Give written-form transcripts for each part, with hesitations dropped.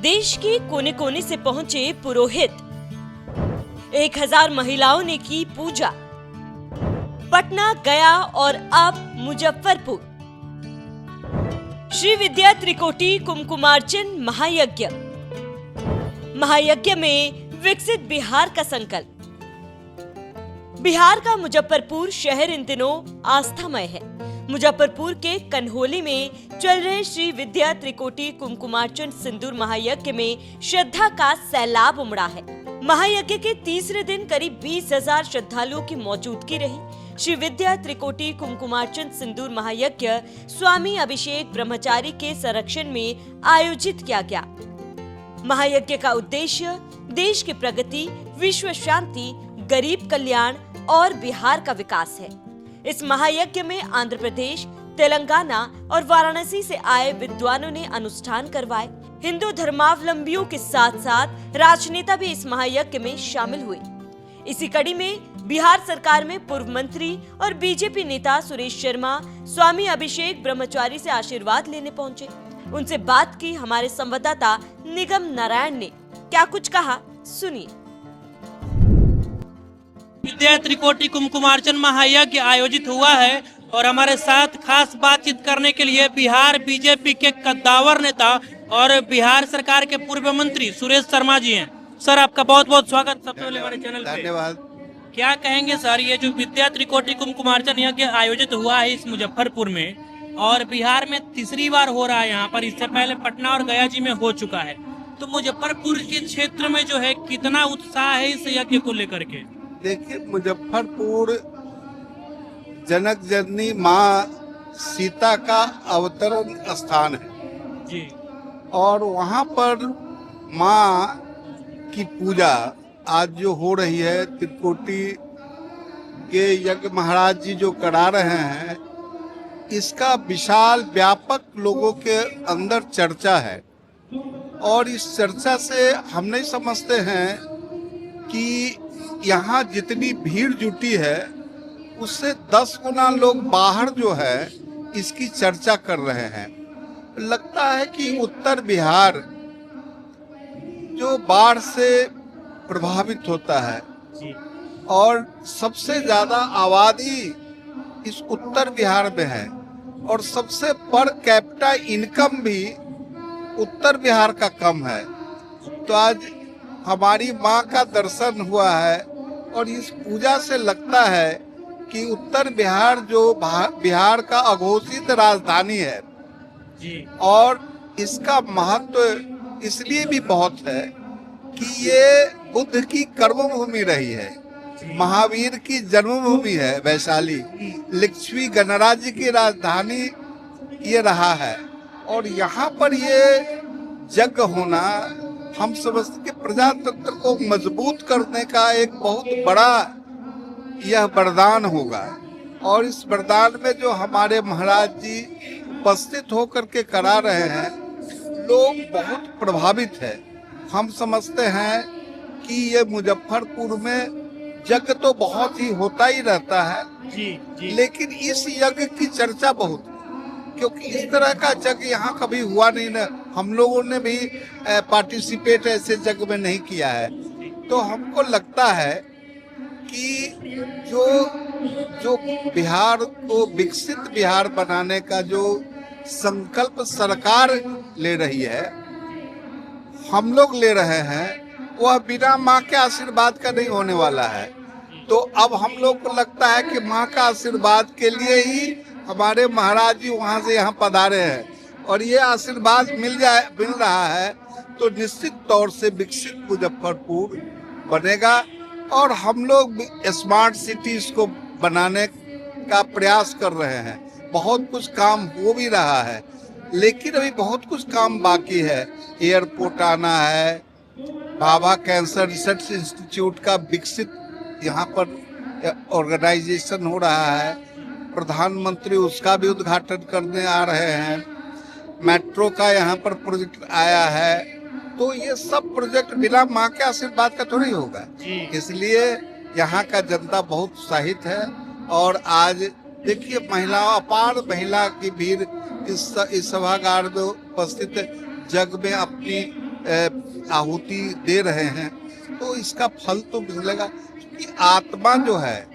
देश के कोने कोने से पहुंचे पुरोहित। 1000 महिलाओं ने की पूजा। पटना, गया और अब मुजफ्फरपुर। श्री विद्या त्रिकोटि कुमकुमार्चन महायज्ञ। महायज्ञ में विकसित बिहार का संकल्प। बिहार का मुजफ्फरपुर शहर इन दिनों आस्थामय है। मुजफ्फरपुर के कन्होली में चल रहे श्री विद्या त्रिकोटि कुमकुमार्चन सिंदूर महायज्ञ में श्रद्धा का सैलाब उमड़ा है। महायज्ञ के तीसरे दिन करीब 20,000 श्रद्धालुओं की मौजूदगी रही। श्री विद्या त्रिकोटि कुमकुमार्चन सिंदूर महायज्ञ स्वामी अभिषेक ब्रह्मचारी के संरक्षण में आयोजित किया गया। महायज्ञ का उद्देश्य देश की प्रगति, विश्व शांति, गरीब कल्याण और बिहार का विकास है। इस महायज्ञ में आंध्र प्रदेश, तेलंगाना और वाराणसी से आए विद्वानों ने अनुष्ठान करवाए। हिंदू धर्मावलंबियों के साथ साथ राजनेता भी इस महायज्ञ में शामिल हुए। इसी कड़ी में बिहार सरकार में पूर्व मंत्री और बीजेपी नेता सुरेश शर्मा स्वामी अभिषेक ब्रह्मचारी से आशीर्वाद लेने पहुंचे। उनसे बात की हमारे संवाददाता निगम नारायण ने। क्या कुछ कहा, सुनिए। विद्या त्रिकोटि कुमकुमार्चन महायज्ञ आयोजित हुआ है और हमारे साथ खास बातचीत करने के लिए बिहार बीजेपी के कद्दावर नेता और बिहार सरकार के पूर्व मंत्री सुरेश शर्मा जी हैं। सर, आपका बहुत बहुत स्वागत सबसे पहले हमारे चैनल पे। धन्यवाद। क्या कहेंगे सर, ये जो विद्या त्रिकोटि कुमकुमार्चन यज्ञ आयोजित हुआ है इस मुजफ्फरपुर में और बिहार में तीसरी बार हो रहा है, यहाँ पर इससे पहले पटना और गया जी में हो चुका है, तो मुजफ्फरपुर के क्षेत्र में जो है कितना उत्साह है इस यज्ञ को लेकर के? देखिए, मुजफ्फरपुर जनक जननी माँ सीता का अवतरण स्थान है जी, और वहाँ पर माँ की पूजा आज जो हो रही है, त्रिकोटि के यज्ञ महाराज जी जो करा रहे हैं, इसका विशाल व्यापक लोगों के अंदर चर्चा है। और इस चर्चा से हम नहीं समझते हैं कि यहाँ जितनी भीड़ जुटी है उससे 10 गुना लोग बाहर जो है इसकी चर्चा कर रहे हैं। लगता है कि उत्तर बिहार जो बाढ़ से प्रभावित होता है और सबसे ज्यादा आबादी इस उत्तर बिहार में है और सबसे पर कैपिटा इनकम भी उत्तर बिहार का कम है, तो आज हमारी माँ का दर्शन हुआ है और इस पूजा से लगता है कि उत्तर बिहार जो बिहार का अघोषित राजधानी है जी, और इसका महत्व इसलिए भी बहुत है कि ये बुद्ध की कर्मभूमि रही है, महावीर की जन्मभूमि है वैशाली, लिच्छवी गणराज्य की राजधानी ये रहा है। और यहाँ पर ये यज्ञ होना हम समझते कि प्रजातंत्र को मजबूत करने का एक बहुत बड़ा यह वरदान होगा। और इस वरदान में जो हमारे महाराज जी उपस्थित होकर के करा रहे हैं, लोग बहुत प्रभावित है। हम समझते हैं कि ये मुजफ्फरपुर में यज्ञ तो बहुत ही होता ही रहता है जी, लेकिन इस यज्ञ की चर्चा बहुत, क्योंकि इस तरह का यज्ञ यहाँ कभी हुआ नहीं ना, हम लोगों ने भी पार्टिसिपेट ऐसे यज्ञ में नहीं किया है। तो हमको लगता है कि जो बिहार को विकसित बिहार बनाने का जो संकल्प सरकार ले रही है, हम लोग ले रहे हैं, वह बिना माँ के आशीर्वाद का नहीं होने वाला है। तो अब हम लोग को लगता है कि माँ का आशीर्वाद के लिए ही हमारे महाराज जी वहाँ से यहाँ पधारे हैं और ये आशीर्वाद मिल रहा है, तो निश्चित तौर से विकसित मुजफ्फरपुर बनेगा। और हम लोग स्मार्ट सिटीज को बनाने का प्रयास कर रहे हैं। बहुत कुछ काम हो भी रहा है, लेकिन अभी बहुत कुछ काम बाकी है। एयरपोर्ट आना है, भाभा कैंसर रिसर्च इंस्टीट्यूट का विकसित यहाँ पर ऑर्गेनाइजेशन हो रहा है, प्रधानमंत्री उसका भी उद्घाटन करने आ रहे हैं, मेट्रो का यहाँ पर प्रोजेक्ट आया है। तो ये सब प्रोजेक्ट बिना माँ के आशीर्वाद का थोड़ी होगा, इसलिए यहाँ का जनता बहुत उत्साहित है। और आज देखिए, अपार महिला की भीड़ इस सभागार में उपस्थित जग में अपनी आहुति दे रहे हैं, तो इसका फल तो मिलेगा। क्योंकि आत्मा जो है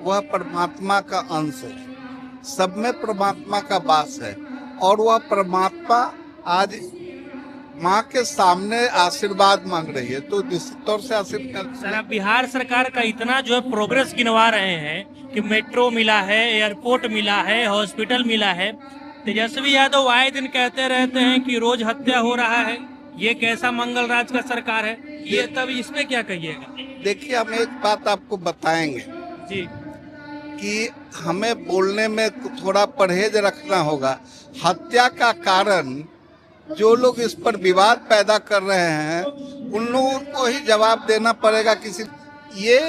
वह परमात्मा का अंश है, सब में परमात्मा का वास है, और वह परमात्मा आज माँ के सामने आशीर्वाद मांग रही है, तो निश्चित तौर से आशीर्वाद। सर, आप बिहार सरकार का इतना जो है प्रोग्रेस गिनवा रहे हैं कि मेट्रो मिला है, एयरपोर्ट मिला है, हॉस्पिटल मिला है। तेजस्वी यादव आए दिन कहते रहते हैं कि रोज हत्या हो रहा है, ये कैसा मंगल राज का सरकार है, ये तब इसमें क्या कहिएगा? देखिए, हम एक बात आपको बताएंगे जी, कि हमें बोलने में थोड़ा परहेज रखना होगा। हत्या का कारण जो लोग इस पर विवाद पैदा कर रहे हैं, उन लोगों को ही जवाब देना पड़ेगा। किसी ये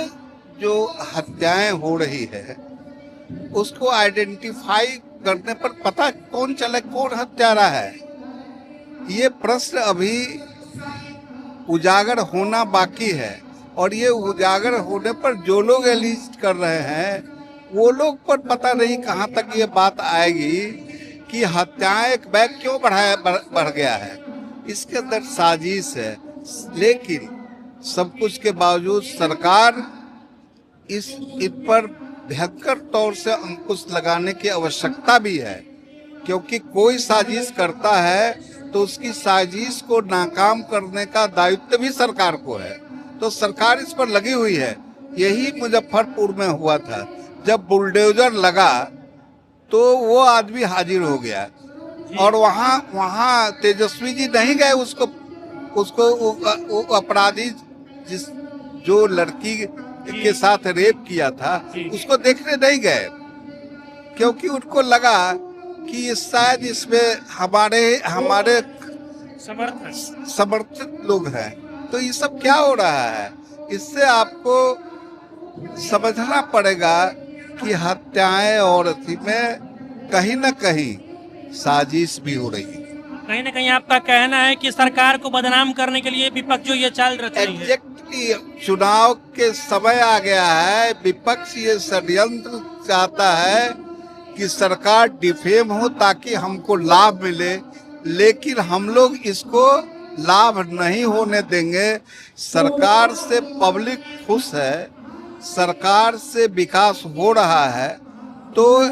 जो हत्याएं हो रही है उसको आइडेंटिफाई करने पर पता कौन चले कौन हत्यारा है, ये प्रश्न अभी उजागर होना बाकी है। और ये उजागर होने पर जो लोग एलिस्ट कर रहे हैं वो लोग पर पता नहीं कहाँ तक ये बात आएगी कि हत्याएं एक बैग क्यों बढ़ गया है। इसके अंदर साजिश है, लेकिन सब कुछ के बावजूद सरकार इस पर भयंकर तौर से अंकुश लगाने की आवश्यकता भी है। क्योंकि कोई साजिश करता है तो उसकी साजिश को नाकाम करने का दायित्व भी सरकार को है, तो सरकार इस पर लगी हुई है। यही मुजफ्फरपुर में हुआ था, जब बुलडोजर लगा तो वो आदमी हाजिर हो गया, और वहाँ तेजस्वी जी नहीं गए उसको अपराधी जो लड़की के साथ रेप किया था उसको देखने नहीं गए, क्योंकि उनको लगा कि शायद इसमें हमारे समर्थित लोग हैं। तो ये सब क्या हो रहा है, इससे आपको समझना पड़ेगा कि हत्याएं और इसी में कहीं न कहीं साजिश भी हो रही है। कहीं ना कहीं आपका कहना है कि सरकार को बदनाम करने के लिए विपक्ष जो ये चाल रच रही है। एग्जैक्टली, चुनाव के समय आ गया है, विपक्ष ये षड्यंत्र चाहता है कि सरकार डिफेम हो ताकि हमको लाभ मिले, लेकिन हम लोग इसको लाभ नहीं होने देंगे। सरकार से पब्लिक खुश है, सरकार से विकास हो रहा है, तो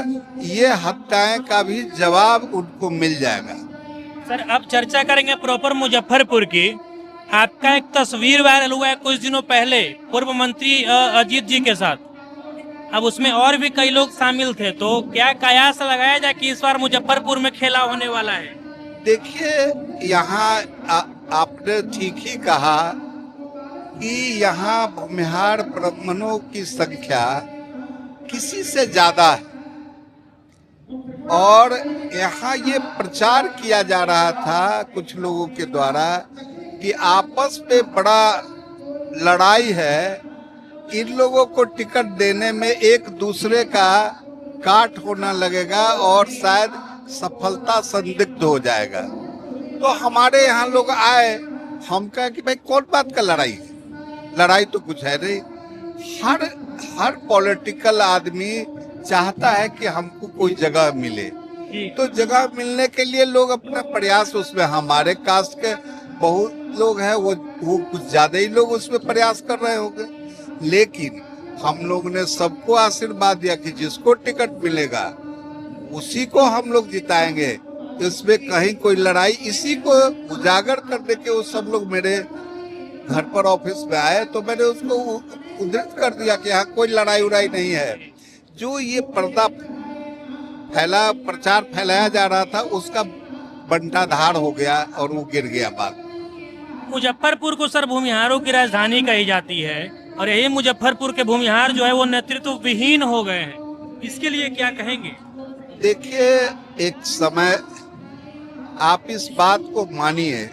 ये हत्याएं का भी जवाब उनको मिल जाएगा। सर, अब चर्चा करेंगे प्रॉपर मुजफ्फरपुर की। आपका एक तस्वीर वायरल हुआ है कुछ दिनों पहले पूर्व मंत्री अजीत जी के साथ, अब उसमें और भी कई लोग शामिल थे, तो क्या कयास लगाया जाए कि इस बार मुजफ्फरपुर में खेला होने वाला है? देखिए, यहाँ आपने ठीक ही कहा कि यहाँ भूमिहार ब्राह्मणों की संख्या किसी से ज्यादा है, और यहाँ ये प्रचार किया जा रहा था कुछ लोगों के द्वारा कि आपस में बड़ा लड़ाई है, इन लोगों को टिकट देने में एक दूसरे का काट होना लगेगा और शायद सफलता संदिग्ध हो जाएगा। तो हमारे यहाँ लोग आए, हम कहा कि भाई कौन बात का लड़ाई है, लड़ाई तो कुछ है नहीं। हर पॉलिटिकल आदमी चाहता है कि हमको कोई जगह मिले, तो जगह मिलने के लिए लोग अपना प्रयास उसमें, हमारे कास्ट के बहुत लोग हैं, वो कुछ ज्यादा ही लोग उसमें प्रयास कर रहे होंगे, लेकिन हम लोग ने सबको आशीर्वाद दिया कि जिसको टिकट मिलेगा उसी को हम लोग जिताएंगे। इसमें कहीं कोई लड़ाई, इसी को उजागर करने के वो सब लोग मेरे घर पर ऑफिस में आए, तो मैंने उसको उद्धृत कर दिया कि यहाँ कोई लड़ाई उड़ाई नहीं है। जो ये पर्दा प्रचार फैलाया जा रहा था उसका बंटाधार हो गया और वो गिर गया बात। मुजफ्फरपुर को सर भूमिहारों की राजधानी कही जाती है, और यही मुजफ्फरपुर के भूमिहार जो है वो नेतृत्व विहीन हो गए हैं, इसके लिए क्या कहेंगे? देखिए, एक समय आप इस बात को मानिए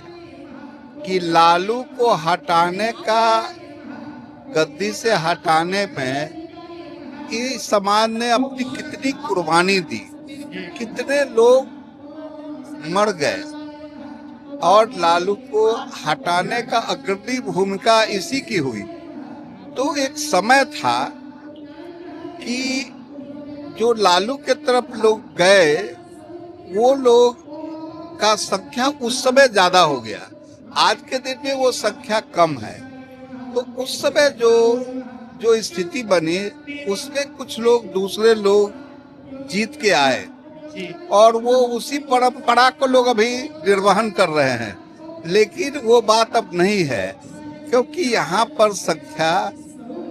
कि लालू को हटाने का, गद्दी से हटाने में इस समाज ने अपनी कितनी कुर्बानी दी, कितने लोग मर गए, और लालू को हटाने का अग्रणी भूमिका इसी की हुई। तो एक समय था कि जो लालू के तरफ लोग गए वो लोग का संख्या उस समय ज्यादा हो गया। आज के दिन में वो संख्या कम है। तो उस समय जो स्थिति बनी उसमें कुछ लोग दूसरे लोग जीत के आए और वो उसी परंपरा को लोग अभी निर्वहन कर रहे हैं, लेकिन वो बात अब नहीं है, क्योंकि यहाँ पर संख्या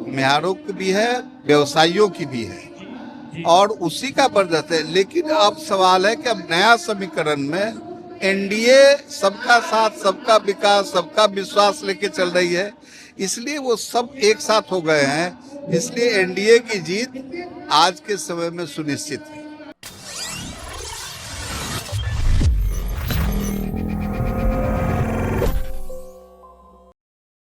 म्यारों की भी है, व्यवसायियों की भी है और उसी का बरदस्त है। लेकिन अब सवाल है कि अब नया समीकरण में एनडीए सबका साथ, सबका विकास, सबका विश्वास लेके चल रही है, इसलिए वो सब एक साथ हो गए हैं, इसलिए एनडीए की जीत आज के समय में सुनिश्चित है।